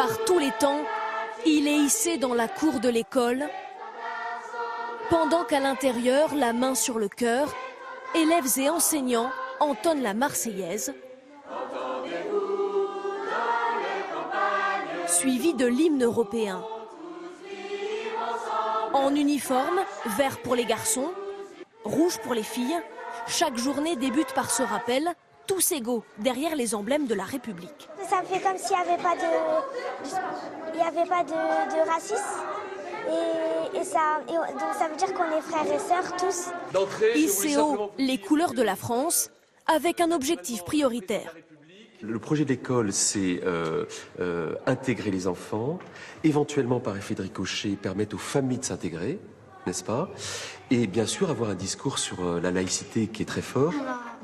Par tous les temps, il est hissé dans la cour de l'école, pendant qu'à l'intérieur, la main sur le cœur, élèves et enseignants entonnent la Marseillaise, suivi de l'hymne européen. En uniforme, vert pour les garçons, rouge pour les filles, chaque journée débute par ce rappel, tous égaux derrière les emblèmes de la République. Ça fait comme s'il n'y avait pas de racisme. Donc ça veut dire qu'on est frères et sœurs tous. Hisser haut les couleurs de la France avec un objectif prioritaire. Le projet d'école, c'est intégrer les enfants, éventuellement par effet de ricochet, permettre aux familles de s'intégrer, n'est-ce pas? Et bien sûr avoir un discours sur la laïcité qui est très fort.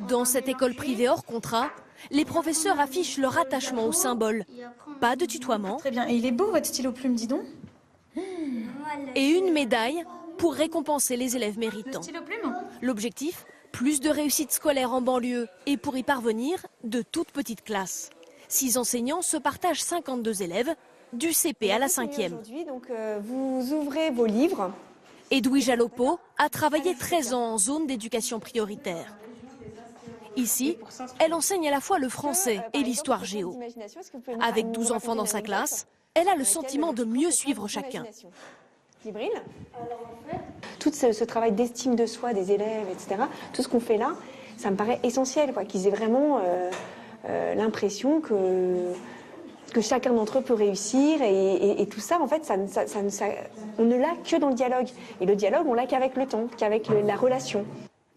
Dans cette école privée hors contrat, les professeurs affichent leur attachement au symbole. Pas de tutoiement. Très bien, et il est beau votre stylo plume, dis donc. Et une médaille pour récompenser les élèves méritants. L'objectif, plus de réussite scolaire en banlieue et pour y parvenir, de toutes petites classes. 6 enseignants se partagent 52 élèves, du CP à la 5e. Donc vous ouvrez vos livres. Edoui Jalopo a travaillé 13 ans en zone d'éducation prioritaire. Ici, elle enseigne à la fois le français et l'histoire géo. Avec 12 enfants dans sa classe, elle a le sentiment de mieux suivre chacun. Tout ce travail d'estime de soi des élèves, etc., tout ce qu'on fait là, ça me paraît essentiel, qu'ils aient vraiment l'impression que chacun d'entre eux peut réussir. Et tout ça, en fait, on ne l'a que dans le dialogue. Et le dialogue, on l'a qu'avec le temps, qu'avec la relation.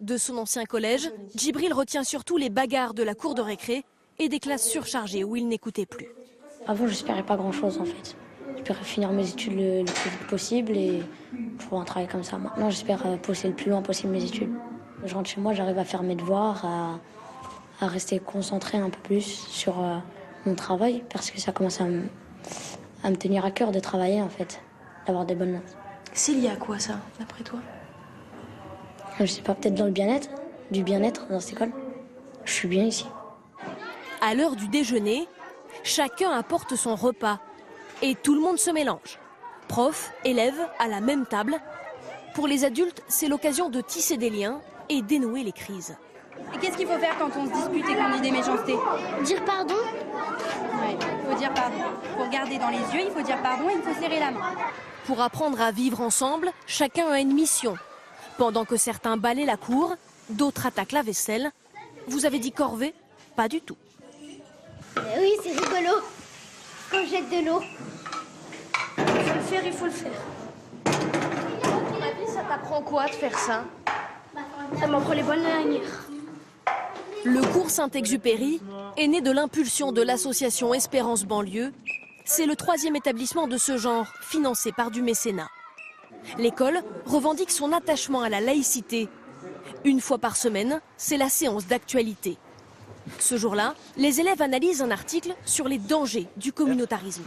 De son ancien collège, Djibril retient surtout les bagarres de la cour de récré et des classes surchargées où il n'écoutait plus. Avant, j'espérais pas grand-chose en fait. J'espérais finir mes études le plus vite possible et trouver un travail comme ça. Maintenant, j'espère pousser le plus loin possible mes études. Je rentre chez moi, j'arrive à faire mes devoirs, à rester concentré un peu plus sur mon travail parce que ça commence à me tenir à cœur de travailler en fait, d'avoir des bonnes notes. C'est lié à quoi ça, d'après toi? Je sais pas, peut-être dans le bien-être, du bien-être dans cette école. Je suis bien ici. À l'heure du déjeuner, chacun apporte son repas et tout le monde se mélange. Profs, élèves, à la même table. Pour les adultes, c'est l'occasion de tisser des liens et dénouer les crises. Et qu'est-ce qu'il faut faire quand on se dispute et qu'on dit des méchancetés? Dire pardon? Oui, il faut dire pardon. Il faut regarder dans les yeux, il faut dire pardon et il faut serrer la main. Pour apprendre à vivre ensemble, chacun a une mission. Pendant que certains balaient la cour, d'autres attaquent la vaisselle. Vous avez dit corvée? Pas du tout. Oui, c'est rigolo. Quand on jette de l'eau. Il faut le faire, il faut le faire. Ça t'apprend quoi de faire ça? Ça m'apprend les bonnes manières. Le cours Saint-Exupéry est né de l'impulsion de l'association Espérance Banlieue. C'est le 3e établissement de ce genre, financé par du mécénat. L'école revendique son attachement à la laïcité. Une fois par semaine, c'est la séance d'actualité. Ce jour-là, les élèves analysent un article sur les dangers du communautarisme.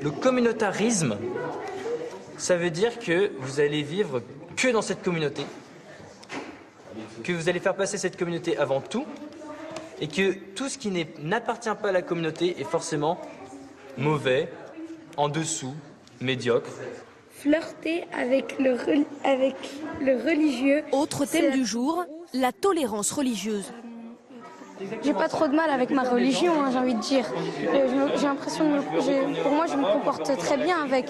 Le communautarisme, ça veut dire que vous allez vivre que dans cette communauté, que vous allez faire passer cette communauté avant tout, et que tout ce qui n'appartient pas à la communauté est forcément mauvais, en dessous, médiocre. Flirter avec le religieux. Autre thème du jour, la tolérance religieuse. J'ai pas trop de mal avec ma religion, j'ai envie de dire. J'ai l'impression, pour moi, je me comporte très bien avec.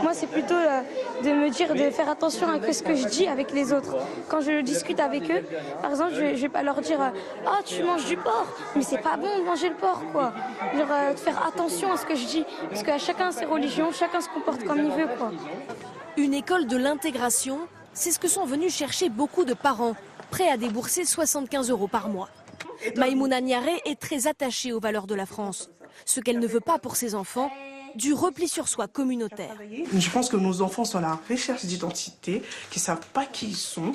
Moi, c'est plutôt de me dire de faire attention à ce que je dis avec les autres. Quand je discute avec eux, par exemple, je vais pas leur dire « Ah, tu manges du porc !» Mais c'est pas bon de manger le porc, quoi. Genre, de faire attention à ce que je dis. Parce qu'à chacun ses religions, chacun se comporte comme il veut, quoi. Une école de l'intégration, c'est ce que sont venus chercher beaucoup de parents, prêts à débourser 75 € par mois. Maïmouna Niaré est très attachée aux valeurs de la France. Ce qu'elle ne veut pas pour ses enfants, du repli sur soi communautaire. Je pense que nos enfants sont à la recherche d'identité, qui ne savent pas qui ils sont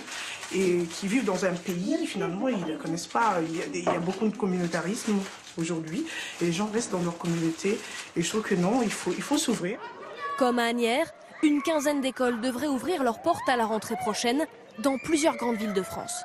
et qui vivent dans un pays, finalement, ils ne connaissent pas. Il y a beaucoup de communautarisme aujourd'hui et les gens restent dans leur communauté. Et je trouve que non, il faut s'ouvrir. Comme à Asnières, une quinzaine d'écoles devraient ouvrir leurs portes à la rentrée prochaine dans plusieurs grandes villes de France.